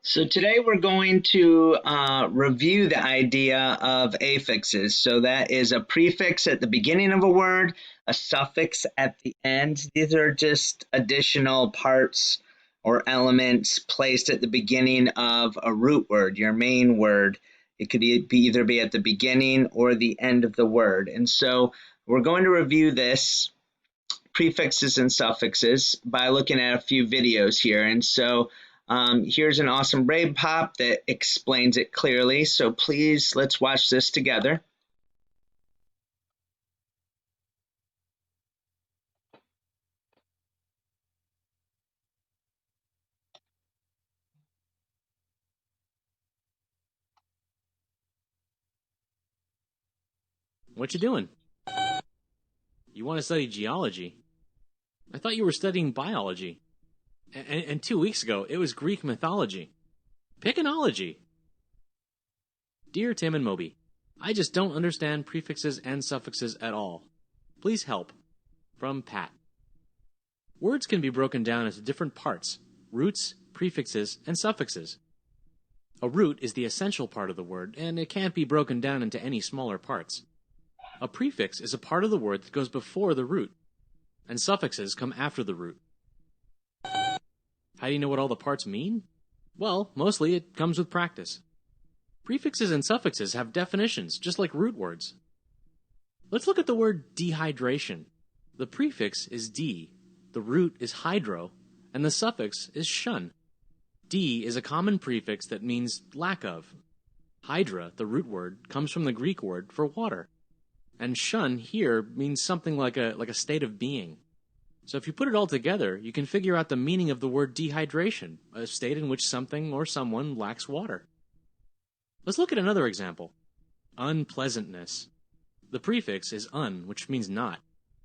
So today we're going to review the idea of affixes. So that is a prefix at the beginning of a word, a suffix at the end. These are just additional parts or elements placed at the beginning of a root word, your main word. It could either be at the beginning or the end of the word. And so we're going to review this, prefixes and suffixes, by looking at a few videos here. And so here's an awesome braid pop that explains it clearly. So please, let's watch this together. What you doing? You want to study geology? I thought you were studying biology. And 2 weeks ago, it was Greek mythology. Pick an ology. Dear Tim and Moby, I just don't understand prefixes and suffixes at all. Please help. From Pat. Words can be broken down into different parts: roots, prefixes, and suffixes. A root is the essential part of the word, and it can't be broken down into any smaller parts. A prefix is a part of the word that goes before the root, and suffixes come after the root. How do you know what all the parts mean? Well, mostly it comes with practice. Prefixes and suffixes have definitions, just like root words. Let's look at the word dehydration. The prefix is de, the root is hydro, and the suffix is shun. De is a common prefix that means lack of. Hydra, the root word, comes from the Greek word for water. And shun here means something like a state of being. So if you put it all together, you can figure out the meaning of the word dehydration, a state in which something or someone lacks water. Let's look at another example. Unpleasantness. The prefix is un, which means not.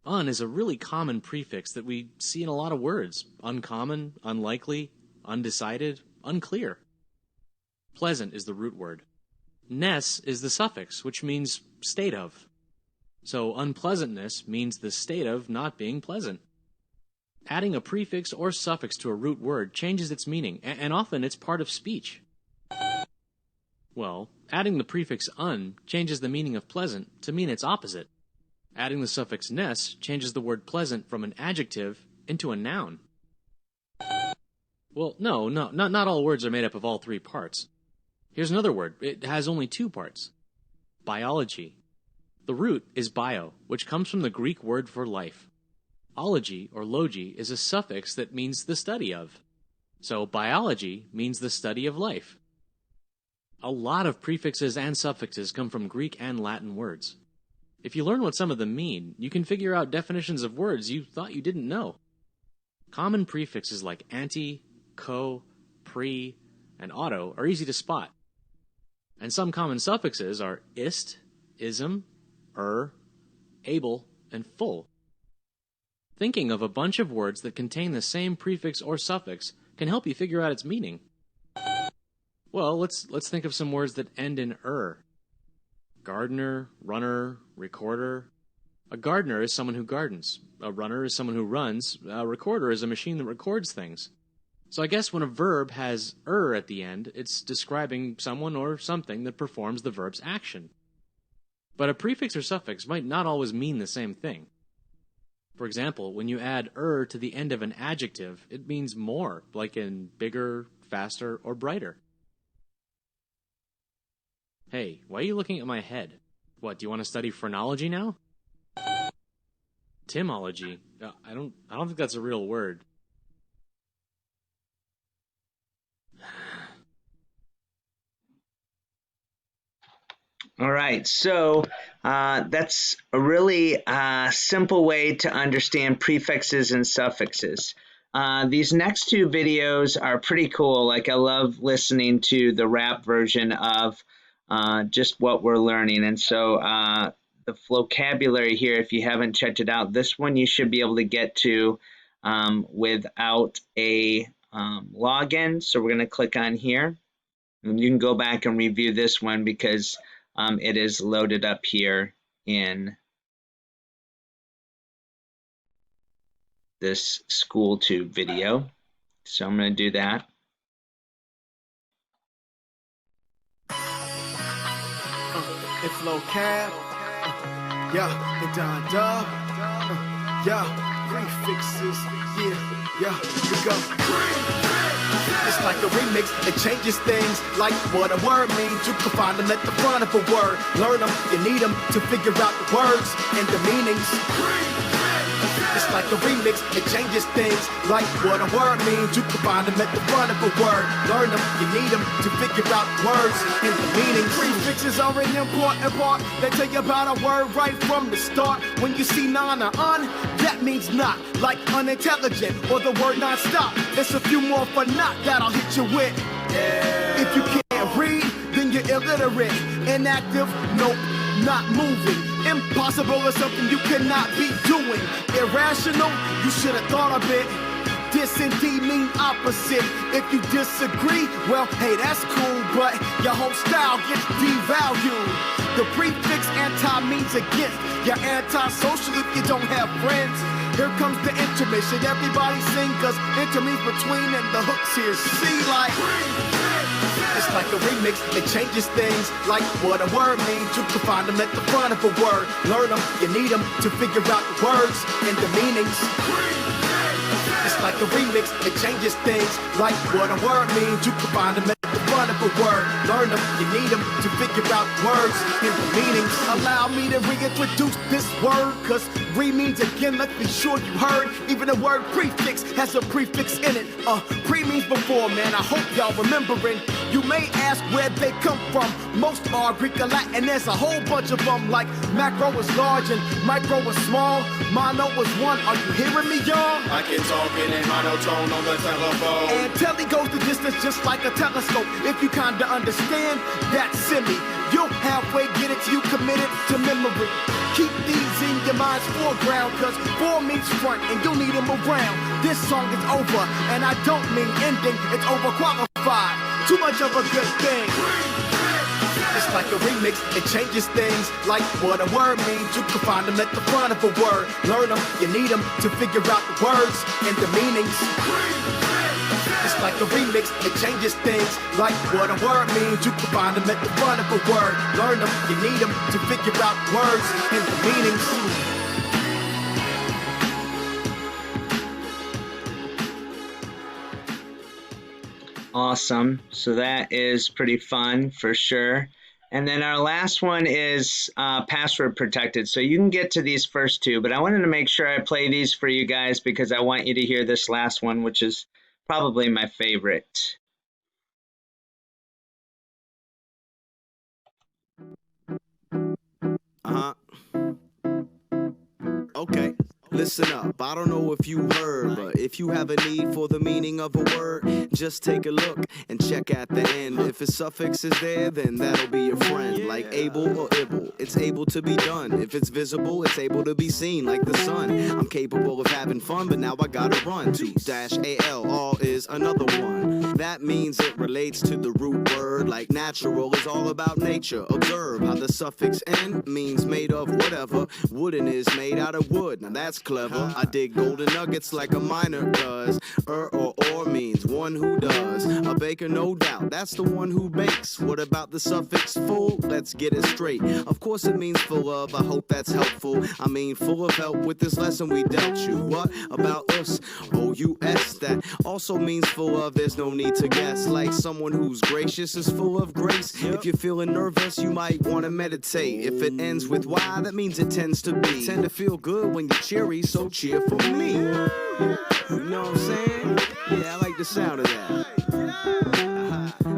Un is a really common prefix that we see in a lot of words. Uncommon, unlikely, undecided, unclear. Pleasant is the root word. Ness is the suffix, which means state of. So unpleasantness means the state of not being pleasant. Adding a prefix or suffix to a root word changes its meaning, and often it's part of speech. Well, adding the prefix un changes the meaning of pleasant to mean its opposite. Adding the suffix ness changes the word pleasant from an adjective into a noun. Well, no, not all words are made up of all three parts. Here's another word. It has only two parts. Biology. The root is bio, which comes from the Greek word for life. Ology, or logi, is a suffix that means the study of. So biology means the study of life. A lot of prefixes and suffixes come from Greek and Latin words. If you learn what some of them mean, you can figure out definitions of words you thought you didn't know. Common prefixes like anti, co, pre, and auto are easy to spot. And some common suffixes are ist, ism, able, and full. Thinking of a bunch of words that contain the same prefix or suffix can help you figure out its meaning. Well, let's think of some words that end in Gardener, runner, recorder. A gardener is someone who gardens. A runner is someone who runs. A recorder is a machine that records things. So I guess when a verb has at the end, it's describing someone or something that performs the verb's action. But a prefix or suffix might not always mean the same thing. For example, when you add to the end of an adjective, it means more, like in bigger, faster, or brighter. Hey, why are you looking at my head? What, do you want to study phrenology now? Timology? I don't think that's a real word. All right, so that's a really simple way to understand prefixes and suffixes. These next two videos are pretty cool. Like, I love listening to the rap version of just what we're learning. And so the vocabulary here, if you haven't checked it out, this one you should be able to get to without a login. So we're going to click on here. And you can go back and review this one because it is loaded up here in this SchoolTube video. So I'm going to do that. and flow cab. Yeah, and Don Dub. Yeah, prefixes. Yeah, here we go. It's like a remix, it changes things like what a word means. You can find them at the front of a word. Learn them, you need them to figure out the words and the meanings. It's like a remix, it changes things like what a word means. You can find them at the front of a word. Learn them, you need them to figure out words and the meanings. Prefixes are an important part. They tell you about a word right from the start. When you see non or un, that means not, like unintelligent or the word non-stop. There's a few more for not that I'll hit you with. If you can't read, then you're illiterate. Inactive, nope, not moving. Impossible is something you cannot be doing. Irrational, you should have thought of it. Dis and D mean opposite. If you disagree, well, hey, that's cool, but your whole style gets devalued. The prefix anti means against. You're antisocial if you don't have friends. Here comes the intermission. Everybody sing, cause inter means between and the hooks here. See, like, it's like a remix, it changes things like what a word means. You can find them at the front of a word. Learn them, you need them to figure out the words and the meanings. It's like a remix, it changes things like what a word means. You can find them at the front of a word. Learn them, you need them to figure out words and the meanings. Allow me to reintroduce this word, cause re means again, let's be sure you heard. Even the word prefix has a prefix in it. Pre means before, man, I hope y'all remembering. You may ask where they come from. Most are Greek or Latin, there's a whole bunch of them. Like macro is large and micro is small. Mono is one, are you hearing me, y'all? I can talk in a monotone on the telephone. And telly goes the distance just like a telescope. If you kinda understand that semi, you'll halfway get it till you committed to memory. Keep these in your mind's foreground, cause four means front and you'll need them around. This song is over, and I don't mean ending, it's overqualified. Too much of a good thing. It's like a remix, it changes things like what a word means. You can find them at the front of a word. Learn them, you need them to figure out the words and the meanings. It's like a remix, it changes things like what a word means. You can find them at the front of a word. Learn them, you need them to figure out words and the meanings. Awesome. So that is pretty fun for sure. And then our last one is password protected. So you can get to these first two, but I wanted to make sure I play these for you guys because I want you to hear this last one, which is probably my favorite. Okay, listen up. I don't know if you heard, but if you have a need for the meaning of a word, just take a look and check at the end. If a suffix is there, then that'll be your friend. Like able or able, it's able to be done. If it's visible, it's able to be seen like the sun. I'm capable of having fun, but now I gotta run. 2-AL, all is another one. That means it relates to the root word. Like natural is all about nature. Observe how the suffix N means made of whatever. Wooden is made out of wood. Now that's clever. I dig golden nuggets like a miner does. Or means one who does. A baker, no doubt. That's the one who bakes. What about the suffix full? Let's get it straight. Of course it means full of. I hope that's helpful. I mean full of help with this lesson we dealt you. What about us? O-U-S. That also means full of. There's no need to guess. Like someone who's gracious is full of grace. If you're feeling nervous, you might want to meditate. If it ends with Y, that means it tends to be. Tend to feel good when you're cheery, so cheer for me. You know what I'm saying? Yeah, I like the sound of that.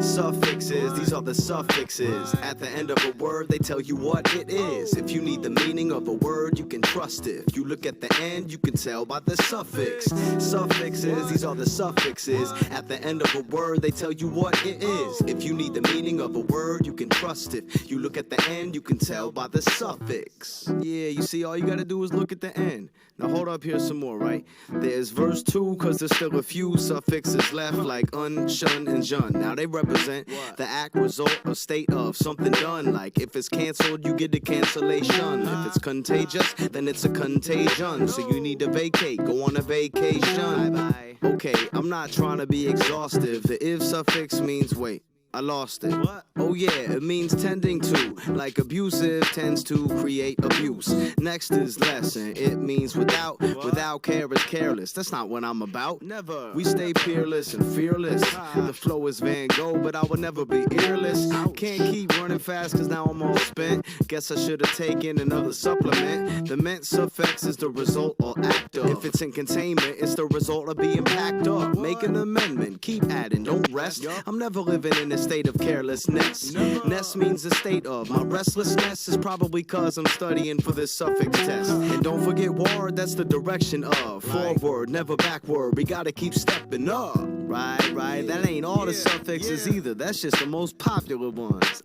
Suffixes, these are the suffixes. At the end of a word, they tell you what it is. If you need the meaning of a word, you can trust it. If you look at the end, you can tell by the suffix. Suffixes, these are the suffixes. At the end of a word, they tell you what it is. If you need the meaning of a word, you can trust it. You look at the end, you can tell by the suffix. Yeah, you see, all you gotta do is look at the end. Now hold up here some more, right? There's verse 2, cause there's still a few suffixes left, like un, shun, and jun. Now they represent the act, result, or state of something done. Like if it's canceled, you get a cancellation. If it's contagious, then it's a contagion. So you need to vacate, go on a vacation. Okay, I'm not trying to be exhaustive. The if suffix means wait. I lost it. What? Oh yeah, it means tending to. Like abusive tends to create abuse. Next is lesson. It means without. Without care is careless. That's not what I'm about. Never. We stay peerless and fearless. The flow is Van Gogh, but I will never be earless. Can't keep running fast cause now I'm all spent. Guess I should have taken another supplement. The ment suffix is the result or act of. If it's in containment, it's the result of being packed up. Make an amendment. Keep adding. Don't rest. I'm never living in a state of carelessness. Ness means a state of. My restlessness is probably cause I'm studying for this suffix test. And don't forget ward, that's the direction of. Forward, never backward. We gotta keep stepping up. Right. That ain't all the suffixes either. That's just the most popular ones.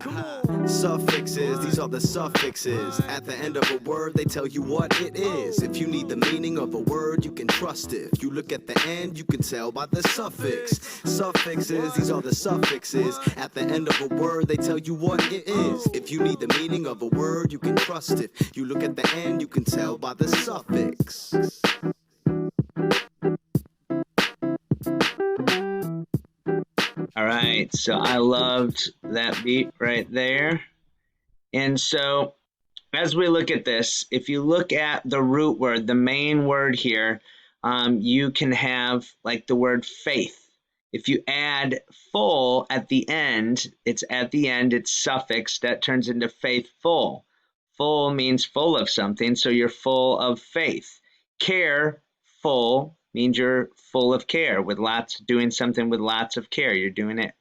Suffixes, these are the suffixes. At the end of a word, they tell you what it is. If you need the meaning of a word, you can trust it. If you look at the end, you can tell by the suffix. Suffixes, these are the suffixes. At the end of a word, they tell you what it is. If you need the meaning of a word, you can trust it. You look at the end, you can tell by the suffix. All right, so I loved that beat right there. And so as we look at this, if you look at the root word, the main word here, you can have like the word faith. If you add full at the end, it's suffix, that turns into faithful. Full means full of something, so you're full of faith. Careful means you're full of care, doing something with lots of care. You're doing it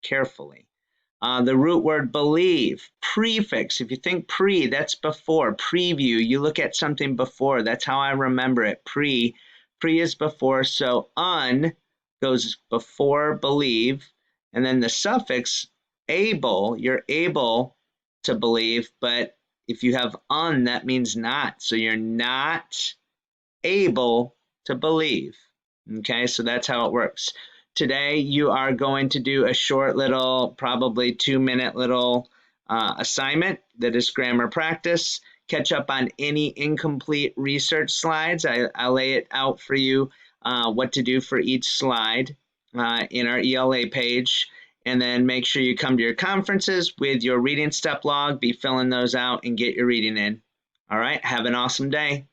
carefully. The root word believe, prefix. If you think pre, that's before. Preview, you look at something before. That's how I remember it. Pre is before, so un goes before believe. And then the suffix able, you're able to believe, but if you have un, that means not. So you're not able to believe. Okay, so that's how it works. Today you are going to do a short little, probably 2-minute little assignment that is grammar practice. Catch up on any incomplete research slides. I lay it out for you what to do for each slide in our ELA page. And then make sure you come to your conferences with your reading step log, be filling those out and get your reading in. All right, have an awesome day.